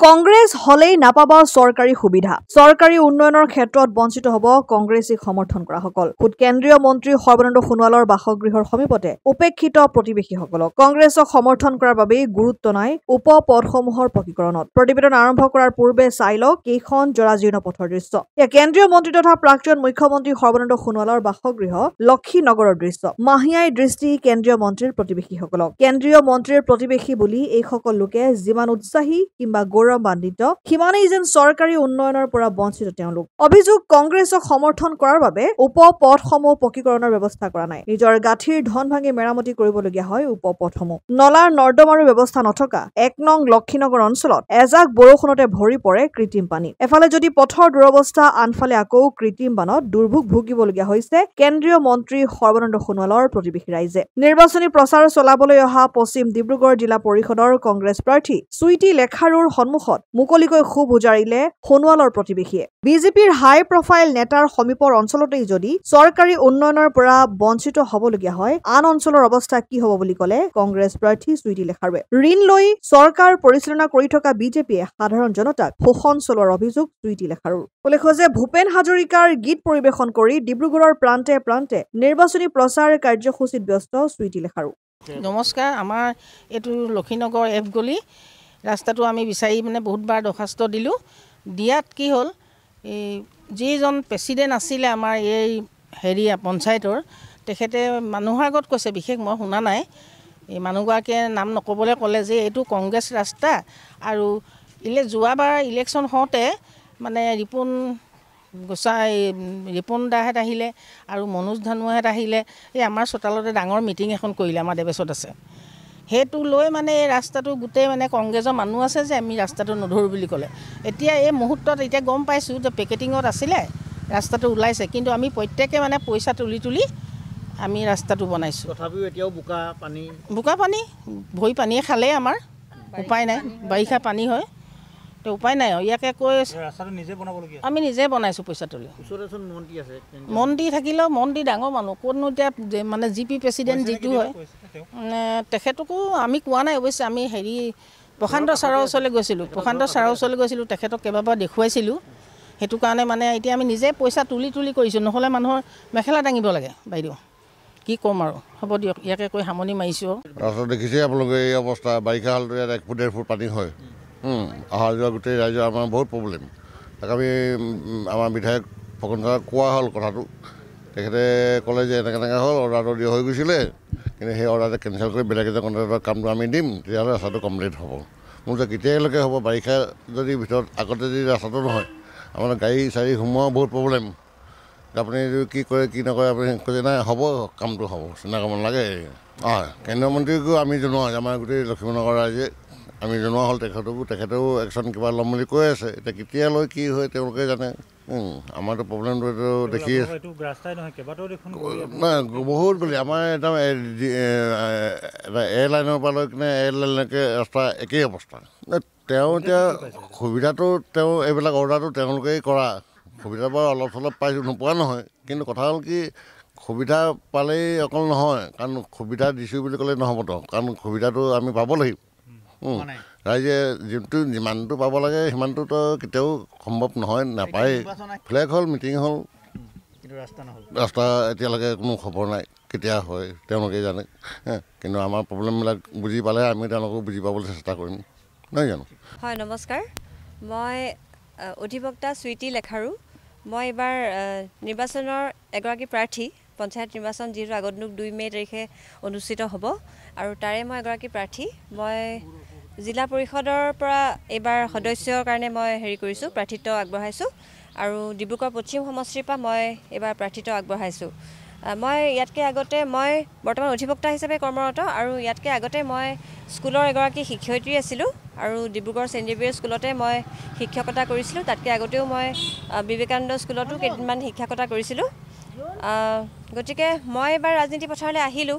কংগ্ৰেছ হলেই নাপাবা চৰকাৰী সুবিধা চৰকাৰী উন্নয়নৰ ক্ষেত্ৰত বঞ্চিত হ'ব কংগ্ৰেছক সমৰ্থন কৰা সকল খুদ কেন্দ্ৰীয় মন্ত্ৰী সৰ্বানন্দ সোণোৱালৰ বাসগৃহৰ সমীপতে উপেক্ষিত প্ৰতিবেশীসকলক কংগ্ৰেছক সমৰ্থন কৰাৰ বাবে গুৰুত্ব নাই উপ পদসমূহৰ পকীকৰণত প্ৰতিবেদন আৰম্ভ কৰাৰ পূৰ্বে চাই লওক কেইখন জৰাজীৰ্ণ পথৰ দৃশ্য কেন্দ্ৰীয় মন্ত্ৰী তথা প্ৰাক্তন মুখ্যমন্ত্ৰী সৰ্বানন্দ সোণোৱালৰ বাসগৃহ লক্ষীনগৰৰ দৃশ্য মাহিয়াই দৃষ্টি কেন্দ্ৰীয় মন্ত্ৰীৰ প্ৰতিবেশীসকলক কেন্দ্ৰীয় মন্ত্ৰীৰ প্ৰতিবেশী বুলি এইসকল লোকে যিমান উৎসাহী কিংবা গৌৰৱান্বিত সিমানেই যেন চৰকাৰী উন্নয়নৰ পৰা বঞ্চিত তেওঁলোক অভিযোগ কংগ্ৰেছক সমৰ্থন কৰাৰ বাবে উপ পথসমূহ পকীকৰণৰ ব্যৱস্থা কৰা নাই নিজৰ গাঁঠিৰ ধন ভাঙি মেৰামতি কৰিবলগীয়া হয় উপ পথসমূহ নলাৰ নৰ্দমাৰো ব্যৱস্থা নথকা ১ নং লক্ষীনগৰ অঞ্চলত এজাক বৰষুণতে ভৰি পৰে কৃত্ৰিম পানী এফালে যদি পথৰ দুৰৱস্থা আনফালে আকৌ কৃত্ৰিম বানত দুৰ্ভোগ ভুগিবলগীয়া হৈছে কেন্দ্ৰীয় মন্ত্ৰী সৰ্বানন্দ সোণোৱালৰ প্ৰতিবেশী ৰাইজে নিৰ্বাচনী প্ৰচাৰ চলাবলৈ অহা পশ্চিম ডিব্ৰুগড় জিলা পৰিষদৰ কংগ্ৰেছ প্ৰাৰ্থী সুইটি লেখাৰুৰ সন্মুখত মুকলিকৈ খুব উজাৰিলে সোণোৱালৰ প্ৰতিবেশীয়ে বিজেপিৰ হাই প্ৰফাইল নেতাৰ সমীপৰ অঞ্চলতেই যদি চৰকাৰী উন্নয়নৰ পৰা বঞ্চিত হ'বলগীয়া হয় আন অঞ্চলৰ অৱস্থা কি হ'ব বুলি ক'লে কংগ্ৰেছ প্ৰাৰ্থী সুইটি লেখাৰুৱে ঋণ লৈ চৰকাৰ পৰিচালনা কৰি থকা বিজেপিয়ে সাধাৰণ জনতাক শোষণ চলোৱাৰ অভিযোগ সুইটি লেখাৰুৰ উল্লেখ্য যে ভূপেন হাজৰিকাৰ গীত পৰিৱেশন কৰি ডিব্ৰুগড়ৰ প্ৰান্তে প্ৰান্তে নিৰ্বাচনী প্ৰচাৰ কাৰ্যসূচীত ব্যস্ত সুইটি লেখাৰু নমস্কাৰ আমাৰ এইটো লক্ষীনগৰ এফ গলি ৰাস্তাটো আমি বিচাৰি বহুতবাৰ দৰখাস্ত দিলোঁ দিয়াত কি হ'ল এই যিজন প্ৰেচিডেণ্ট আছিলে আমাৰ এই পঞ্চায়তৰ তেখেতে মানুহৰ আগত কৈছে বিশেষ মই শুনা নাই এই মানুহগৰাকীয়ে নাম নকবলৈ ক'লে যে এইটো কংগ্ৰেছ ৰাস্তা আৰু যোৱাবাৰ ইলেকশ্যন হওঁতে ৰিপুণ গোসাই ৰিপুণ দাহঁত আহিলে আৰু মনোজ ধানুৱাহঁত আহিলে এই আমাৰ চোতালতে ডাঙৰ মিটিং এখন কৰিলে আমাৰ দেৱেশত আছে সেইটো লৈ এই ৰাস্তাটো গোটেই কংগ্ৰেছৰ মানুহ আছে যে আমি ৰাস্তাটো নধৰোঁ বুলি ক'লে এতিয়া এই মুহূৰ্তত এতিয়া গম পাইছোঁ যে পেকেটিঙত আছিলে ৰাস্তাটো ওলাইছে কিন্তু আমি প্ৰত্যেকে পইচা তুলি তুলি আমি ৰাস্তাটো বনাইছোঁ তথাপিও এতিয়াও বোকা পানী ভৰি পানীয়ে খালে আমাৰ উপায় নাই বাৰিষা পানী হয় তো উপায় নাই ইয়াকে কৈ আমি নিজে বনাইছোঁ পইচা তুলি মন্ত্ৰী থাকিলেও মন্ত্ৰী ডাঙৰ মানুহ ক'তনো এতিয়া জি পি প্ৰেচিডেণ্ট যিটো হয় তেখেতকো আমি কোৱা নাই অৱশ্যে আমি প্ৰশান্ত ছাৰৰ ওচৰলৈ গৈছিলোঁ তেখেতক কেইবাবাৰ দেখুৱাইছিলোঁ সেইটো কাৰণে এতিয়া আমি নিজে পইচা তুলি তুলি কৰিছোঁ নহ'লে মানুহৰ মেখেলা দাঙিব লাগে বাইদেউ কি ক'ম আৰু হ'ব দিয়ক ইয়াকে কৈ সামৰণি মাৰিছোঁ ৰাস্তা দেখিছে আপোনালোকে এই অৱস্থা বাৰিষা হ'লতো ইয়াত 1 ফুট 1.5 ফুট পানী হয় অহা যোৱা গোটেই ৰাইজৰ আমাৰ বহুত প্ৰব্লেম তাক আমি আমাৰ বিধায়ক ফকন ছাৰক কোৱা হ'ল কথাটো তেখেতে ক'লে যে এনেকৈ হ'ল অৰ্ডাৰটো দিয়া হৈ গৈছিলে কিন্তু সেই অৰ্ডাৰটো কেঞ্চেল কৰি বেলেগ এজন কণ্ট্ৰেক্টৰ কামটো আমি দিম তেতিয়াহ'লে ৰাস্তাটো কমপ্লিট হ'ব মোৰ যে কেতিয়ালৈকে হ'ব বাৰিষা যদি ভিতৰত আগতে যদি ৰাস্তাটো নহয় আমাৰ গাড়ী চাড়ী সোমোৱা বহুত প্ৰব্লেম আপুনি কি কৰে কি নকৰে আপুনি কৈছে নাই হ'ব কামটো হ'ব চিন্তা কৰিব নালাগে কেন্দ্ৰীয় মন্ত্ৰীকো আমি জনোৱা আমাৰ গোটেই লক্ষ্মীনগৰ ৰাইজে আমি জনোৱা হ'ল তেখেতেও একশ্যন কিবা ল'ম বুলি কৈ আছে এতিয়া কেতিয়ালৈ কি হয় তেওঁলোকে জানে আমাৰতো প্ৰব্লেমটো দেখি নাই বহুত বুলি আমাৰ এটা এয়াৰলাইনৰ পৰা লৈ কিনে এয়াৰলাইনলৈকে ৰাস্তা একেই অৱস্থা তেওঁ এতিয়া সুবিধাটো এইবিলাক অৰ্ডাৰটো তেওঁলোকেই কৰা সুবিধা বাৰু অলপ চলপ পাইছোঁ নোপোৱা নহয় কিন্তু কথা হ'ল কি সুবিধা পালেই অকল নহয় কাৰণ সুবিধা দিছোঁ বুলি ক'লে নহ'বতো কাৰণ সুবিধাটো আমি পাব লাগিব ৰাইজে যিমানটো পাব লাগে সিমানটোতো কেতিয়াও সম্ভৱ নহয় নাপায়েই ফ্লেগ হ'ল মিটিং হ'ল ৰাস্তা এতিয়ালৈকে কোনো খবৰ নাই কেতিয়া হয় তেওঁলোকে জানে কিন্তু আমাৰ প্ৰব্লেমবিলাক বুজি পালে আমি তেওঁলোকক বুজি পাবলৈ চেষ্টা কৰিম নহয় জানো হয় নমস্কাৰ মই অধিবক্তা সুইটি লেখাৰু মই এইবাৰ নিৰ্বাচনৰ এগৰাকী প্ৰাৰ্থী পঞ্চায়ত নিৰ্বাচন যিহেতু আগন্তুক 2 মে' তাৰিখে অনুষ্ঠিত হ'ব আৰু তাৰে মই এগৰাকী প্ৰাৰ্থী মই জিলা পৰিষদৰ পৰা এইবাৰ সদস্যৰ কাৰণে মই কৰিছোঁ প্ৰাৰ্থিত্ব আগবঢ়াইছোঁ আৰু ডিব্ৰুগড় পশ্চিম সমষ্টিৰ পৰা মই এইবাৰ প্ৰাৰ্থিত্ব আগবঢ়াইছোঁ মই ইয়াতকৈ আগতে মই বৰ্তমান অধিবক্তা হিচাপে কৰ্মৰত আৰু ইয়াতকৈ আগতে মই স্কুলৰ এগৰাকী শিক্ষয়িত্ৰী আছিলোঁ আৰু ডিব্ৰুগড় ছেইণ্ট জেভিয়াৰ স্কুলতে মই শিক্ষকতা কৰিছিলোঁ তাতকৈ আগতেও মই বিবেকানন্দ স্কুলতো কেইদিনমান শিক্ষকতা কৰিছিলোঁ গতিকে মই এইবাৰ ৰাজনীতি পথাৰলৈ আহিলোঁ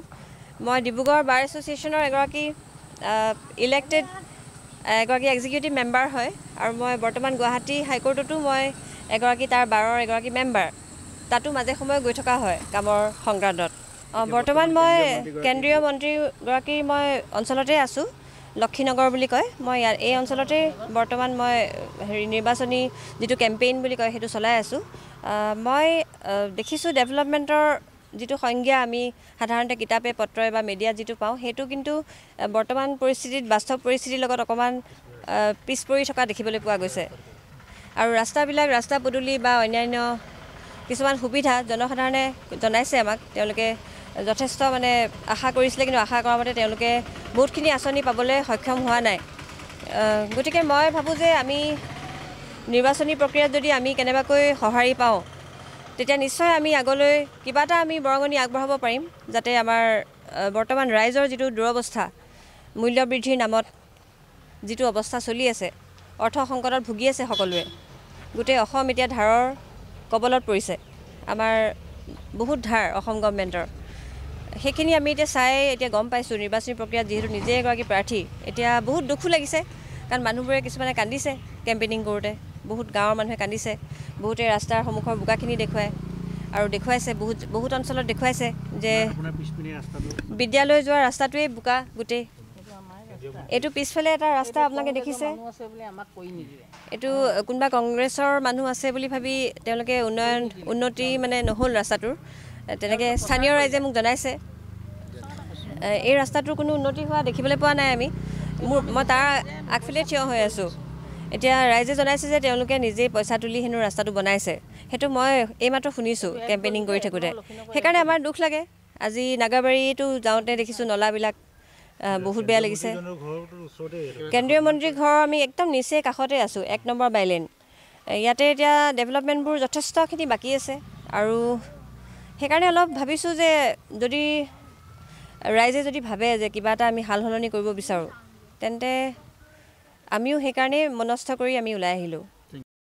মই ডিব্ৰুগড় বাৰ এছ'চিয়েশ্যনৰ এগৰাকী ইলেক্টেড এগৰাকী এক্সিকিউটিভ মেম্বাৰ হয় আৰু মই বৰ্তমান গুৱাহাটী হাইকোৰ্টতো মই এগৰাকী তাৰ বাৰৰ এগৰাকী মেম্বাৰ তাতো মাজে সময়ে গৈ থকা হয় কামৰ সংক্ৰান্তত বৰ্তমান মই কেন্দ্ৰীয় মন্ত্ৰীগৰাকীৰ মই অঞ্চলতে আছোঁ লক্ষীনগৰ বুলি কয় মই এই অঞ্চলতে বৰ্তমান মই নিৰ্বাচনী যেটো কেম্পেইন বুলি কয় হেতু চলাই আছো মই দেখিছো ডেভেলপমেন্টৰ যেটো সংজ্ঞা আমি সাধাৰণতে কিতাপে পত্ৰই বা মিডিয়া যেটো পাও হেতু কিন্তু বৰ্তমান পৰিস্থিতিত বাস্তৱ পৰিস্থিতিৰ লগত অকমান পিছ পৰি থকা দেখিবলৈ পোৱা গৈছে আৰু ৰাস্তা পদূলি বা অন্যান্য কিছুমান সুবিধা জনসাধাৰণে জনাইছে আমাক তেওঁলোকে যথেষ্ট মানে আশা কৰিছিল কিন্তু আশা কৰা মতে তেওঁলোকে বহুতখিনি আঁচনি পাবলৈ সক্ষম হোৱা নাই গতিকে মই ভাবো যে আমি নিৰ্বাচনী প্ৰক্ৰিয়াত যদি আমি কেনেবাকৈ সহাৰি পাওঁ তেতিয়া নিশ্চয় আমি আগলৈ কিবা এটা আমি বৰঙনি আগবঢ়াব পাৰিম যাতে আমাৰ বৰ্তমান ৰাইজৰ যেটো দুৰৱস্থা মূল্য বৃদ্ধিৰ নামত যেটো অৱস্থা চলি আছে অৰ্থ সংকটত ভুগি আছে সকলোৱে গোটেই অসম এতিয়া ধাৰৰ কবলত পৰিছে আমাৰ বহুত ধাৰ অসম গভৰ্ণমেণ্টৰ হেখিনি আমি এতিয়া চাই এতিয়া গম পাইছো নিৰ্বাচনী প্ৰক্ৰিয়াত যেহেতু নিজে এগৰাকী প্ৰাৰ্থী এতিয়া বহুত দুখো লাগিছে কাৰণ মানুহবোৰে কিছুমানে কান্দিছে কেম্পেইনিং কৰোতে বহুত গাঁৱৰ মানুহে কান্দিছে বহুতে ৰাস্তাৰ সন্মুখৰ বুকাখিনি দেখুৱায় আৰু দেখুৱাইছে বহুত অঞ্চলত দেখুৱাইছে যে বিদ্যালয় যোৱাৰ ৰাস্তাটোৱে বুকা গোটেই এটো পিছফালে এটা ৰাস্তা আপোনালোকে দেখিছে এটো কোনবা কংগ্ৰেছৰ মানুহ আছে বুলি ভাবি তেওঁলোকে উন্নতি মানে নহল ৰাস্তাটোৰ তেনেকে স্থানীয় ৰাইজে মোক জনাইছে এই ৰাস্তাটোৰ কোনো উন্নতি হোৱা দেখিবলৈ পোৱা নাই আমি মই তাৰ আগফালে থিয় হৈ আছো এতিয়া ৰাইজে জনাইছে যে তেওঁলোকে নিজে পইচা তুলি হেনো ৰাস্তাটো বনাইছে হেতু মই এইমাত্ৰ শুনিছো কেম্পেইনিং কৰি থাকোতে হেকাৰণে আমাৰ দুখ লাগে আজি নাগাবাৰীটো যাওঁতে দেখিছো নলাবিলাক বহুত বেয়া লাগিছে কেন্দ্ৰীয় মন্ত্ৰী ঘৰ আমি একদম নিচে কাষতে আছো 1 নম্বৰ বাইলেন ইয়াতে এতিয়া ডেভেলপমেন্টবোৰ যথেষ্টখিনি বাকি আছে আৰু হেকাৰণে অলপ ভাবিছো যে যদি ৰাইজে যদি ভাবে যে কিবা এটা আমি হাল হলনি কৰিব বিচাৰো তেন্তে আমিও হেকাৰণে মনস্থ কৰি আমি উলাই আহিলো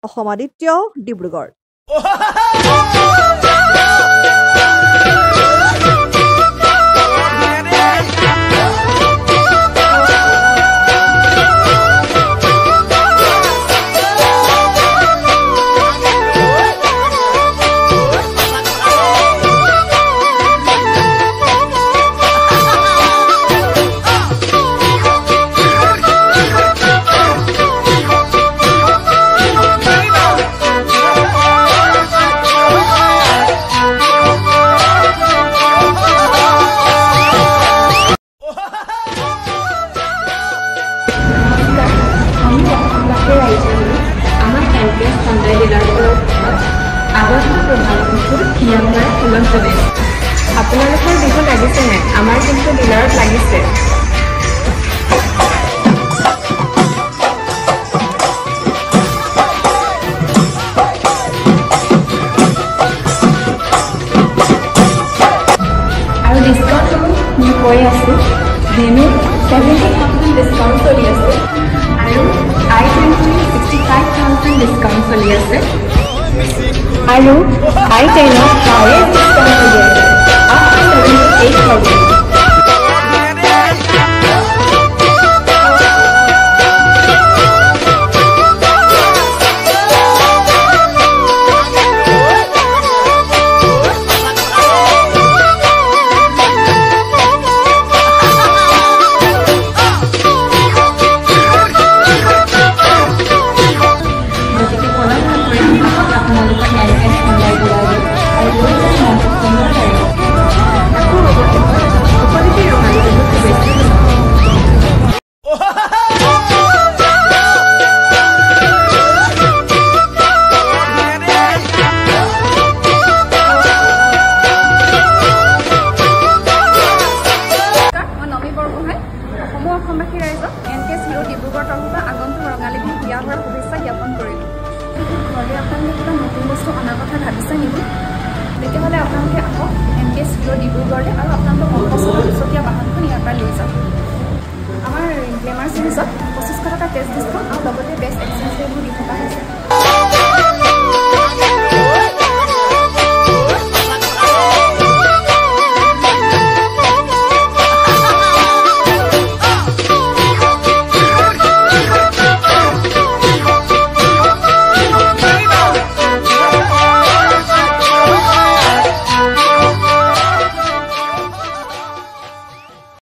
অসমাদিত্য ডিব্ৰুগড় আপোনালোকৰ বিহু লাগিছে নাই আমাৰ কিন্তু ডিলাৰত লাগিছে আৰু ডিসকাউন্ট মই কৈ আছো ভেনু 70,000 ডিসকাউন্ট চলি আছে আৰু i20 65,000 ডিসকাউন্ট চলি আছে আৰু i10 হাইয়েষ্ট ডিসকাউন্ট চলি আছে after 78,000 তেতিয়াহ'লে আপোনালোকে আহক এনকেএছ ডিব্ৰুগড়লৈ আৰু আপোনালোকৰ মনপচন্দৰ দুচকীয়া বাহনখন ইয়াৰ পৰা লৈ যাওক আমাৰ গ্লেমাৰ চিৰিজত 2500 টকা কেছ ডিছকাউণ্ট আৰু লগতে বেষ্ট এক্সচেঞ্জ ৰেটবোৰ দি থকা হৈছে